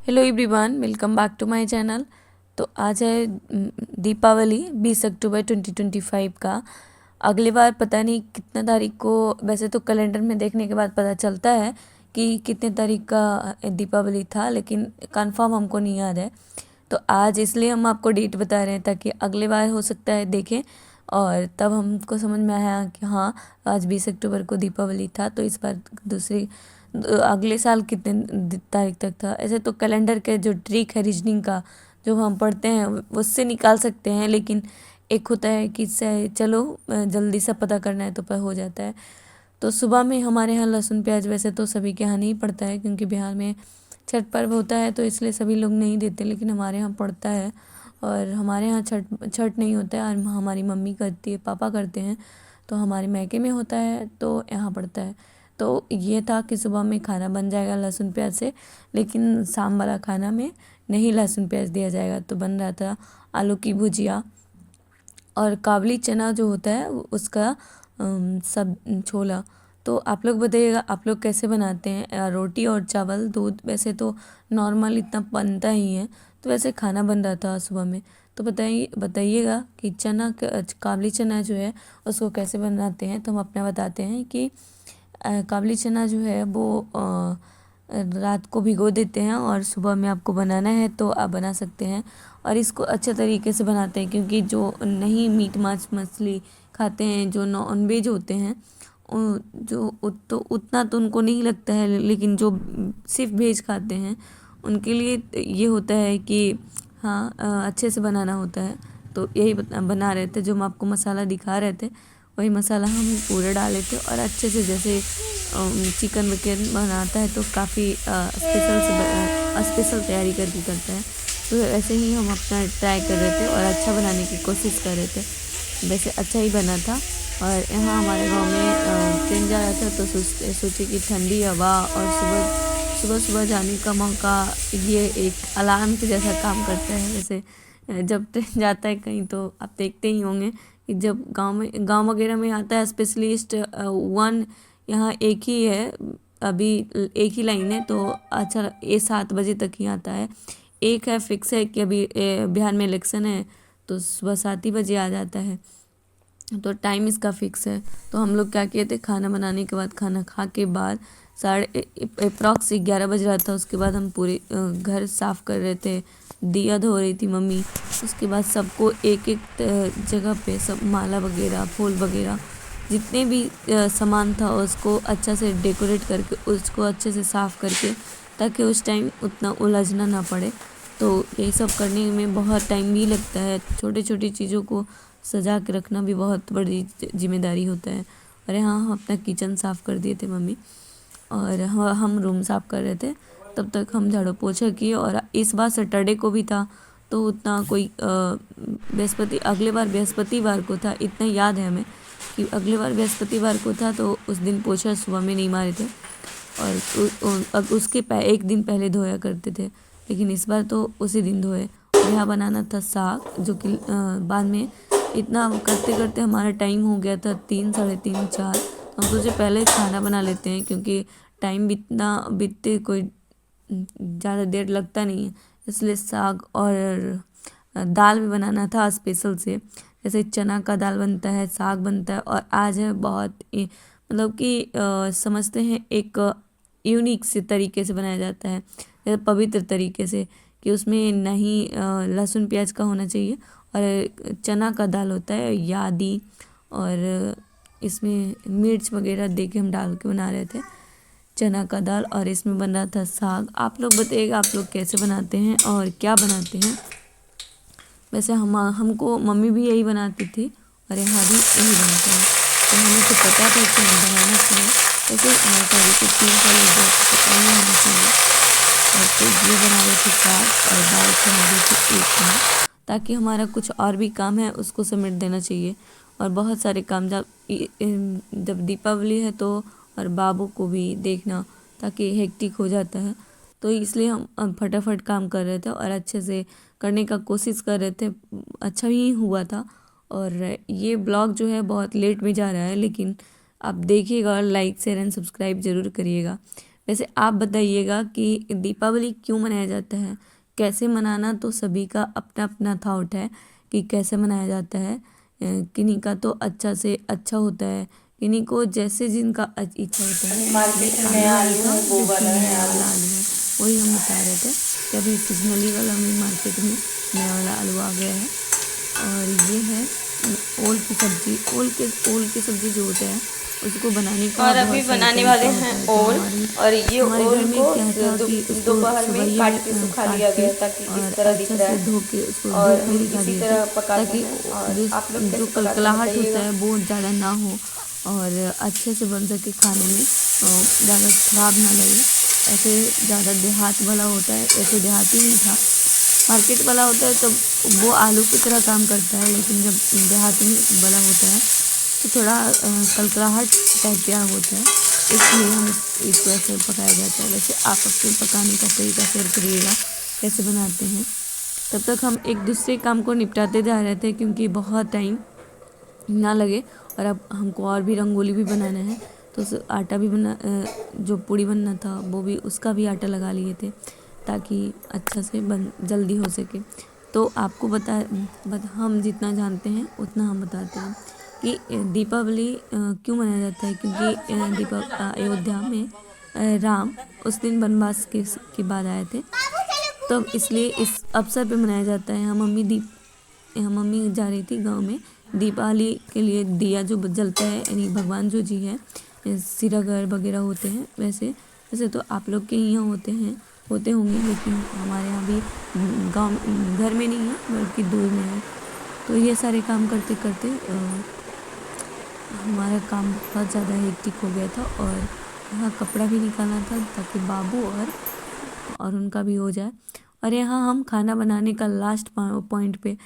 Hello everyone, welcome back to my channel. तो आज है दीपावली 20 अक्टूबर 2025 का। अगली बार पता नहीं कितना तारीख को, वैसे तो कैलेंडर में देखने के बाद पता चलता है कि कितने तारीख का दीपावली था, लेकिन कंफर्म हमको नहीं याद है। तो आज इसलिए हम आपको डेट बता रहे हैं ताकि अगली बार हो सकता है देखें और तब हमको समझ में आया कि हाँ, आज 20 अक्टूबर को दीपावली था। तो इस बार दूसरी अगले साल कितने तारीख तक था। ऐसे तो कैलेंडर के जो ट्रिक है रीजनिंग का, जो हम पढ़ते हैं उससे निकाल सकते हैं, लेकिन एक होता है कि चलो जल्दी से पता करना है तो पर हो जाता है। तो सुबह में हमारे यहाँ लहसुन प्याज वैसे तो सभी के यहाँ नहीं पड़ता है, क्योंकि बिहार में छठ पर्व होता है तो इसलिए सभी लोग नहीं देते, लेकिन हमारे यहाँ पड़ता है। और हमारे यहाँ छठ छठ नहीं होता है, और हमारी मम्मी करती है, पापा करते हैं। तो हमारे मैके में होता है तो यहाँ पड़ता है। तो ये था कि सुबह में खाना बन जाएगा लहसुन प्याज से, लेकिन शाम वाला खाना में नहीं लहसुन प्याज दिया जाएगा। तो बन रहा था आलू की भुजिया और काबली चना जो होता है उसका सब छोला। तो आप लोग बताइएगा आप लोग कैसे बनाते हैं। रोटी और चावल दूध वैसे तो नॉर्मल इतना बनता ही है। तो वैसे खाना बन रहा था सुबह में। तो बताइएगा कि काबली चना जो है उसको कैसे बनाते हैं। तो हम अपना बताते हैं कि काबली चना जो है वो रात को भिगो देते हैं और सुबह में आपको बनाना है तो आप बना सकते हैं। और इसको अच्छे तरीके से बनाते हैं, क्योंकि जो नहीं मीट मांस मछली खाते हैं, जो नॉन वेज होते हैं, तो उतना तो उनको नहीं लगता है, लेकिन जो सिर्फ वेज खाते हैं उनके लिए ये होता है कि हाँ, अच्छे से बनाना होता है। तो यही बना रहे थे, जो हम आपको मसाला दिखा रहे थे वही मसाला हम पूरा डाले थे। और अच्छे से जैसे चिकन विकन बनाता है तो काफ़ी स्पेशल तैयारी करके करता है। तो ऐसे ही हम अपना ट्राई कर रहे थे और अच्छा बनाने की कोशिश कर रहे थे। वैसे अच्छा ही बना था। और यहाँ हमारे गांव में ट्रेन जा रहा था तो सोचे कि ठंडी हवा और सुबह सुबह सुबह जाने का मौका, ये एक अलार्म के जैसा काम करता है। जैसे जब ट्रेन जाता है कहीं तो आप देखते ही होंगे कि जब गांव वगैरह में आता है स्पेशलिस्ट वन, यहाँ एक ही है, अभी एक ही लाइन है। तो अच्छा, ये 7 बजे तक ही आता है। एक है फिक्स है कि अभी बिहार में इलेक्शन है तो सुबह 7 ही बजे आ जाता है। तो टाइम इसका फिक्स है। तो हम लोग क्या किए थे, खाना बनाने के बाद, खाना खा के बाद साढ़े अप्रॉक्स 11 बज रहा था। उसके बाद हम पूरे घर साफ़ कर रहे थे, दिया धो रही थी मम्मी। उसके बाद सबको एक एक जगह पे सब माला वगैरह फूल वगैरह जितने भी सामान था उसको अच्छा से डेकोरेट करके, उसको अच्छे से साफ़ करके, ताकि उस टाइम उतना उलझना ना पड़े। तो यही सब करने में बहुत टाइम भी लगता है। छोटी छोटी चीज़ों को सजा के रखना भी बहुत बड़ी जिम्मेदारी होता है। और यहाँ हम अपना किचन साफ़ कर दिए थे मम्मी, और हम रूम साफ़ कर रहे थे। तब तक हम झाड़ू पोछा किए। और इस बार सैटरडे को भी था तो उतना कोई अगले बार बृहस्पतिवार को था, इतना याद है हमें कि अगले बार बृहस्पतिवार को था। तो उस दिन पोछा सुबह में नहीं मारे थे, और अब उसके एक दिन पहले धोया करते थे, लेकिन इस बार तो उसी दिन धोए। और यहाँ बनाना था साग, जो कि बाद में इतना करते करते हमारा टाइम हो गया था 3, साढ़े 3, 4। हम सोचे पहले खाना बना लेते हैं, क्योंकि टाइम बीतते कोई ज़्यादा देर लगता नहीं है। इसलिए साग और दाल भी बनाना था स्पेशल से। जैसे चना का दाल बनता है, साग बनता है, और आज है बहुत मतलब कि समझते हैं एक यूनिक से तरीके से बनाया जाता है, पवित्र तरीके से, कि उसमें नहीं लहसुन प्याज का होना चाहिए। और चना का दाल होता है यादी, और इसमें मिर्च वगैरह दे के हम डाल के बना रहे थे चना का दाल। और इसमें बन रहा था साग। आप लोग बताइएगा आप लोग कैसे बनाते हैं और क्या बनाते हैं। वैसे हमको मम्मी भी यही बनाती थी और यहाँ भी यही बनता है। तो हमें तो पता था कि हम बनाना चाहिए। वैसे हमारे शादी को 3 साल हो गया तो पता ही होना चाहिए। और तो ये बना रहे थे साग, और दाल चढ़ा दी थी एक में, ताकि हमारा कुछ और भी काम है उसको समेट देना चाहिए। और बहुत सारे काम जब दीपावली है तो, और बाबू को भी देखना, ताकि हेक्टिक हो जाता है। तो इसलिए हम फटाफट काम कर रहे थे और अच्छे से करने का कोशिश कर रहे थे। अच्छा ही हुआ था। और ये ब्लॉग जो है बहुत लेट में जा रहा है, लेकिन आप देखिएगा और लाइक शेयर एंड सब्सक्राइब ज़रूर करिएगा। वैसे आप बताइएगा कि दीपावली क्यों मनाया जाता है, कैसे मनाना, तो सभी का अपना अपना थॉट है कि कैसे मनाया जाता है। किन्हीं का तो अच्छा से अच्छा होता है, किन्हीं को जैसे जिनका इच्छा होता है। मार्केट ये में आलू नया आया आलू था है, वो जो कि वाला है नया आलू। वाला आलू है, वही हम बता रहे थे कि अभी सीजनली वाला में मार्केट में नया वाला आलू आ गया है। और ये है ओल की सब्ज़ी। ओल की सब्ज़ी जो होता है उसको बनाने का और अभी बहुत सारा बनाने वाले तरीका हैं होता है। तो ओल, और ये हमारे घर ओल में को क्या था कि उसको दोपहर में सुबह काट में के सुखा लिया काट के गया ताकि और इस तरह दिख अच्छा रहा से है। धो के उसको और धूप में हम दिखा इसी दिए थे, तरह पकाते ताकि हैं। और आप लोग जो कैसे पकाते हैं कलकलाहट होता बताइएगा। है वो ज़्यादा ना हो और अच्छे से बन सके खाने में, ज़्यादा खराब ना लगे। ऐसे ज़्यादा देहात वाला होता है, ऐसे देहाती नहीं था। मार्केट वाला होता है तो वो आलू की तरह काम करता है, लेकिन जब देहाती में वाला होता है तो थोड़ा कलकलाहट टाइप का होता है, इसलिए इसको ऐसे पकाया जाता है। वैसे आप अपने पकाने का तरीका शेयर करिएगा कैसे बनाते हैं। तब तक हम एक दूसरे काम को निपटाते जा रहे थे क्योंकि बहुत टाइम ना लगे। और अब हमको और भी रंगोली भी बनाना है, तो आटा भी जो पूड़ी बनना था वो भी, उसका भी आटा लगा लिए थे ताकि अच्छा से जल्दी हो सके। तो आपको हम जितना जानते हैं उतना हम बताते हैं कि दीपावली क्यों मनाया जाता है। क्योंकि अयोध्या में राम उस दिन वनवास के बाद आए थे, तो इसलिए इस अवसर पे मनाया जाता है। यहाँ मम्मी जा रही थी गांव में दीपावली के लिए। दिया जो जलता है यानी भगवान जो जी है, सिरागर वगैरह होते हैं। वैसे वैसे तो आप लोग के यहाँ होते होंगे, लेकिन हमारे यहाँ भी गांव घर में नहीं है बल्कि दूर में है। तो ये सारे काम करते करते हमारा काम बहुत ज़्यादा हेक्टिक हो गया था। और यहाँ कपड़ा भी निकालना था ताकि बाबू और उनका भी हो जाए। और यहाँ हम खाना बनाने का लास्ट पॉइंट पे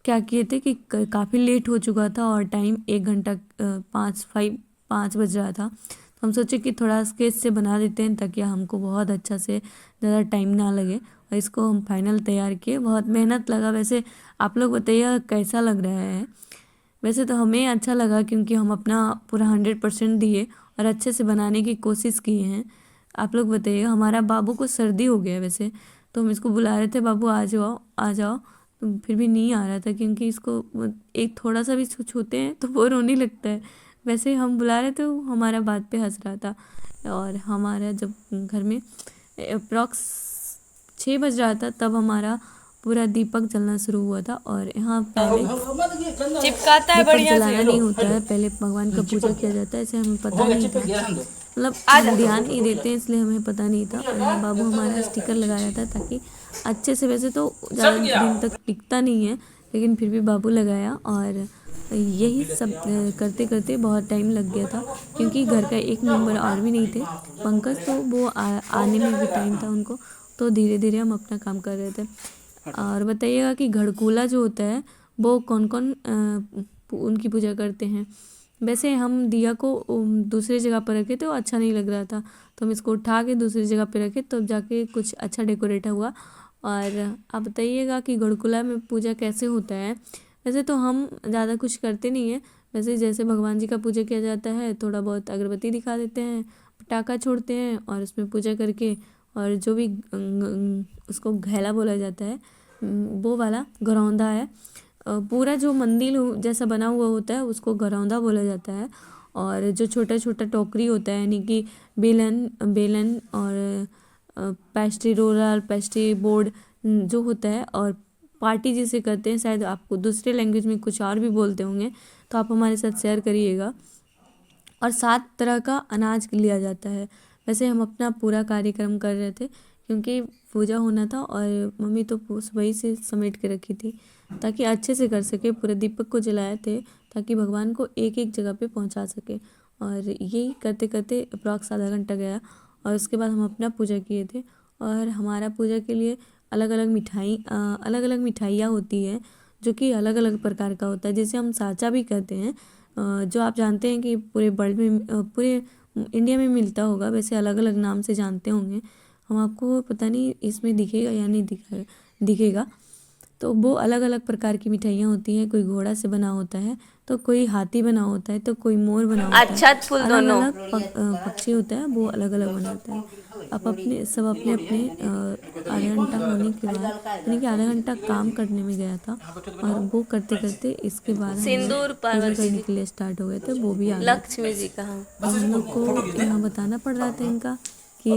क्या किए थे कि काफ़ी लेट हो चुका था और टाइम 1 घंटा 5 बज रहा था। तो हम सोचे कि थोड़ा स्केच से बना देते हैं ताकि हमको बहुत अच्छा से ज़्यादा टाइम ना लगे। और इसको हम फाइनल तैयार किए, बहुत मेहनत लगा। वैसे आप लोग बताइए कैसा लग रहा है। वैसे तो हमें अच्छा लगा क्योंकि हम अपना पूरा 100% दिए और अच्छे से बनाने की कोशिश किए हैं। आप लोग बताइए। हमारा बाबू को सर्दी हो गया वैसे, तो हम इसको बुला रहे थे, बाबू आ जाओ आ जाओ, तो फिर भी नहीं आ रहा था क्योंकि इसको एक थोड़ा सा भी छूते हैं तो वो रोने लगता है। वैसे हम बुला रहे थे, वो हमारा बात पे हंस रहा था। और हमारा जब घर में अप्रॉक्स 6 बज रहा था तब हमारा पूरा दीपक जलना शुरू हुआ था। और यहाँ पहले चिपकाता है दीपक बढ़िया से। जलाना नहीं होता है, पहले भगवान का पूजा किया जाता है, इसे हमें पता नहीं था। मतलब आ जा। हम ध्यान नहीं देते हैं इसलिए हमें पता नहीं था। और यहाँ बाबू हमारा स्टिकर लगा रहा था ताकि अच्छे से, वैसे तो ज़्यादा सट गया। दिन तक टिकता नहीं है लेकिन फिर भी बाबू लगाया। और यही सब करते करते बहुत टाइम लग गया था क्योंकि घर का एक मेंबर और भी नहीं थे, पंकज, तो वो आने में भी टाइम था उनको। तो धीरे धीरे हम अपना काम कर रहे थे। और बताइएगा कि घड़कूला जो होता है वो कौन कौन उनकी पूजा करते हैं। वैसे हम दिया को दूसरी जगह पर रखे तो अच्छा नहीं लग रहा था, तो हम इसको उठा के दूसरी जगह पर रखे, तब जाके कुछ अच्छा डेकोरेट हुआ। और आप बताइएगा कि घड़कुला में पूजा कैसे होता है। वैसे तो हम ज़्यादा कुछ करते नहीं हैं। वैसे जैसे भगवान जी का पूजा किया जाता है, थोड़ा बहुत अगरबत्ती दिखा देते हैं, पटाखा छोड़ते हैं और उसमें पूजा करके, और जो भी उसको घैला बोला जाता है, वो वाला घरौंदा है। पूरा जो मंदिर जैसा बना हुआ होता है उसको घरौंदा बोला जाता है। और जो छोटा छोटा टोकरी होता है यानी कि बेलन बेलन और पेस्ट्री रोलर, पेस्ट्री बोर्ड जो होता है, और पार्टी जिसे करते हैं, शायद आपको दूसरे लैंग्वेज में कुछ और भी बोलते होंगे, तो आप हमारे साथ शेयर करिएगा। और 7 तरह का अनाज लिया जाता है। वैसे हम अपना पूरा कार्यक्रम कर रहे थे क्योंकि पूजा होना था और मम्मी तो सुबह ही से समेट के रखी थी ताकि अच्छे से कर सके। पूरे दीपक को जलाए थे ताकि भगवान को एक एक जगह पे पहुंचा सके। और यही करते करते अप्रॉक्स आधा घंटा गया और उसके बाद हम अपना पूजा किए थे। और हमारा पूजा के लिए अलग अलग मिठाइयाँ होती है जो कि अलग अलग प्रकार का होता है, जिसे हम साचा भी कहते हैं। जो आप जानते हैं कि पूरे वर्ल्ड में पूरे इंडिया में मिलता होगा, वैसे अलग अलग नाम से जानते होंगे हम। आपको पता नहीं इसमें दिखेगा या नहीं दिखेगा। तो वो अलग अलग प्रकार की मिठाइयाँ होती हैं। कोई घोड़ा से बना होता है, तो कोई हाथी बना होता है, तो कोई मोर बना होता है। अच्छा फूल अलग दोनों। अलग पक्षी होता है, वो अलग अलग बनाता है। आप अपने सब अपने अपने आधा घंटा होने के बाद, यानी कि आधा घंटा काम करने में गया था, और वो करते करते इसके बाद हम लोग सिंदूर पूजा पार्वती करने जी, के लिए स्टार्ट हो गए थे। वो भी आ गए थे। लक्ष्मी जी का। हाँ। और हम लोग को यहाँ बताना पड़ रहा था इनका कि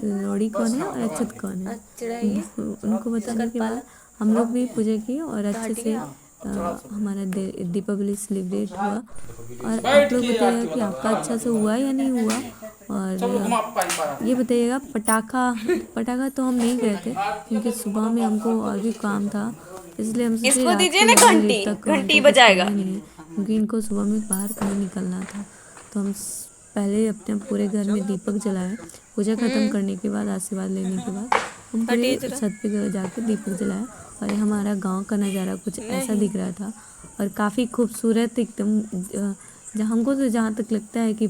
लौड़ी कौन है और अक्षत कौन है। चिड़ाइए उनको बताने के बाद हम लोग भी पूजा किए और अच्छे से हमारा दीपावली सेलिब्रेट हुआ। और आप लोग बताइएगा कि आपका अच्छा से हुआ या नहीं हुआ। और ये बताइएगा, पटाखा तो हम नहीं गए थे, क्योंकि सुबह में हमको और भी काम था, इसलिए हम सोचे इसको रात दीजिए को ना ज़्यादा घंटी, लेट तक घंटी हमको कुछ बजाएगा। करना नहीं है, क्योंकि इनको सुबह में बाहर कहीं निकलना था। तो हम पहले अपने पूरे घर में दीपक जलाए। पूजा खत्म करने के बाद, आशीर्वाद लेने के बाद, हम पूरे छत पे जाकर दीपक जलाए। और ये हमारा गांव का नज़ारा कुछ ऐसा दिख रहा था, और काफ़ी खूबसूरत एकदम। जहाँ हमको तो जहाँ तक लगता है कि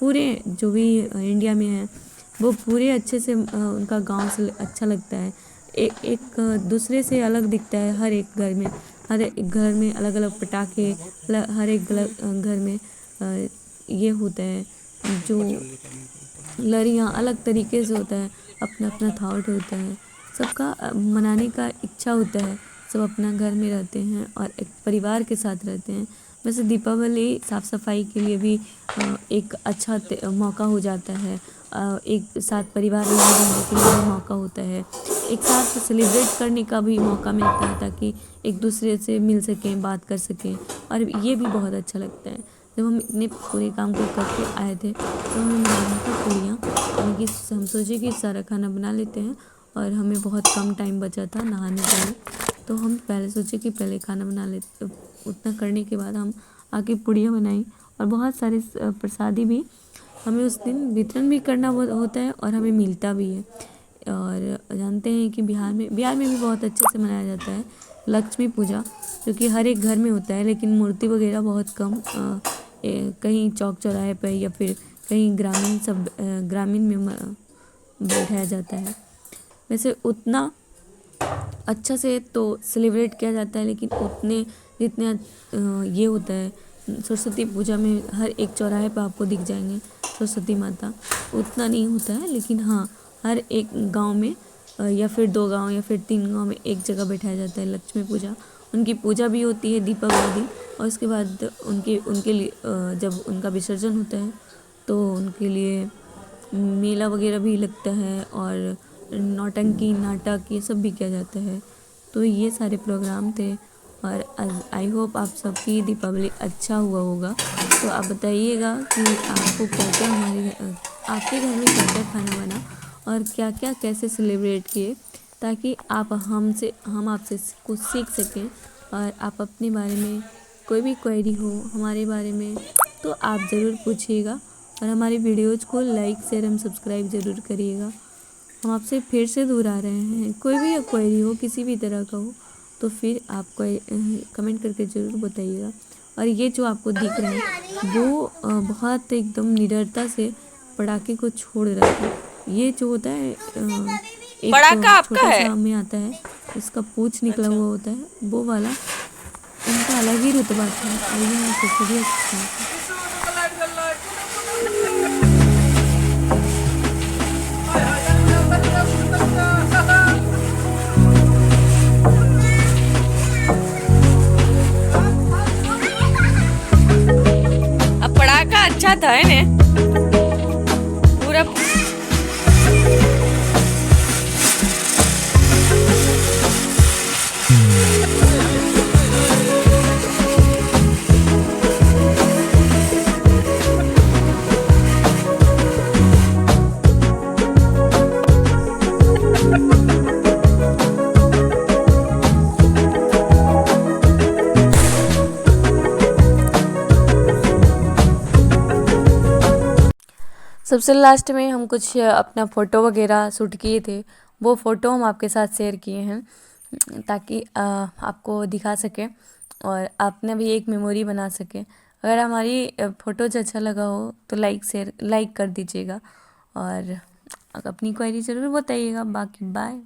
पूरे जो भी इंडिया में है, वो पूरे अच्छे से उनका गांव से अच्छा लगता है। एक दूसरे से अलग दिखता है। हर एक घर में अलग अलग पटाखे, हर एक घर में ये होता है, जो लड़ियाँ अलग तरीके से होता है, अपना अपना थॉट होता है, सबका मनाने का इच्छा होता है। सब अपना घर में रहते हैं और एक परिवार के साथ रहते हैं। वैसे दीपावली साफ़ सफाई के लिए भी एक अच्छा मौका हो जाता है। एक साथ परिवार में रहने के लिए भी मौका होता है। एक साथ सेलिब्रेट करने का भी मौका मिलता है, ताकि एक दूसरे से मिल सकें, बात कर सकें, और ये भी बहुत अच्छा लगता है। जब हम इतने पूरे काम को करके आए थे, तो हमें बनाना था पूड़ियाँ, यानी कि हम सोचे कि सारा खाना बना लेते हैं, और हमें बहुत कम टाइम बचा था नहाने के लिए, तो हम पहले सोचे कि पहले खाना बना लेते। उतना करने के बाद हम आके पूड़ियाँ बनाई, और बहुत सारे प्रसादी भी हमें उस दिन वितरण भी करना होता है, और हमें मिलता भी है। और जानते हैं कि बिहार में भी बहुत अच्छे से मनाया जाता है लक्ष्मी पूजा, जो कि हर एक घर में होता है, लेकिन मूर्ति वगैरह बहुत कम कहीं चौक चौराहे पर या फिर कहीं ग्रामीण में बैठाया जाता है। वैसे उतना अच्छा से तो सेलिब्रेट किया जाता है, लेकिन उतने जितने ये होता है सरस्वती पूजा में, हर एक चौराहे पर आपको दिख जाएंगे सरस्वती माता, उतना नहीं होता है। लेकिन हाँ, हर एक गांव में या फिर 2 गांव या फिर 3 गांव में एक जगह बैठाया जाता है लक्ष्मी पूजा। उनकी पूजा भी होती है दीपावली, और उसके बाद उनके लिए जब उनका विसर्जन होता है, तो उनके लिए मेला वगैरह भी लगता है, और नौटंकी नाटक ये सब भी किया जाता है। तो ये सारे प्रोग्राम थे, और आई होप आप सबकी दीपावली अच्छा हुआ होगा। तो आप बताइएगा कि आपको क्या क्या आपके घर में क्या क्या खाना बना, और क्या क्या कैसे सेलिब्रेट किए, ताकि हम आपसे कुछ सीख सकें। और आप अपने बारे में कोई भी क्वेरी हो हमारे बारे में, तो आप ज़रूर पूछिएगा, और हमारी वीडियोज़ को लाइक शेयर एवं सब्सक्राइब ज़रूर करिएगा। हम आपसे फिर से दूर आ रहे हैं। कोई भी क्वेरी हो, किसी भी तरह का हो, तो फिर आप कमेंट करके ज़रूर बताइएगा। और ये जो आपको दिख रहा है, वो बहुत एकदम निडरता से पटाखे को छोड़ रहा है। ये जो होता है एक पटाखा आपका छोटा है? सा में आता है, उसका पूँछ निकला हुआ होता है, वो वाला उनका अलग ही रुतबा था, और ये आपको सभी अच्छा था। अब पटाखा अच्छा था है ने पूरा। सबसे लास्ट में हम कुछ अपना फ़ोटो वगैरह शूट किए थे, वो फ़ोटो हम आपके साथ शेयर किए हैं, ताकि आपको दिखा सकें और आपने भी एक मेमोरी बना सकें। अगर हमारी फ़ोटोज अच्छा लगा हो तो लाइक कर दीजिएगा, और अपनी क्वेरी ज़रूर बताइएगा। बाकी बाय।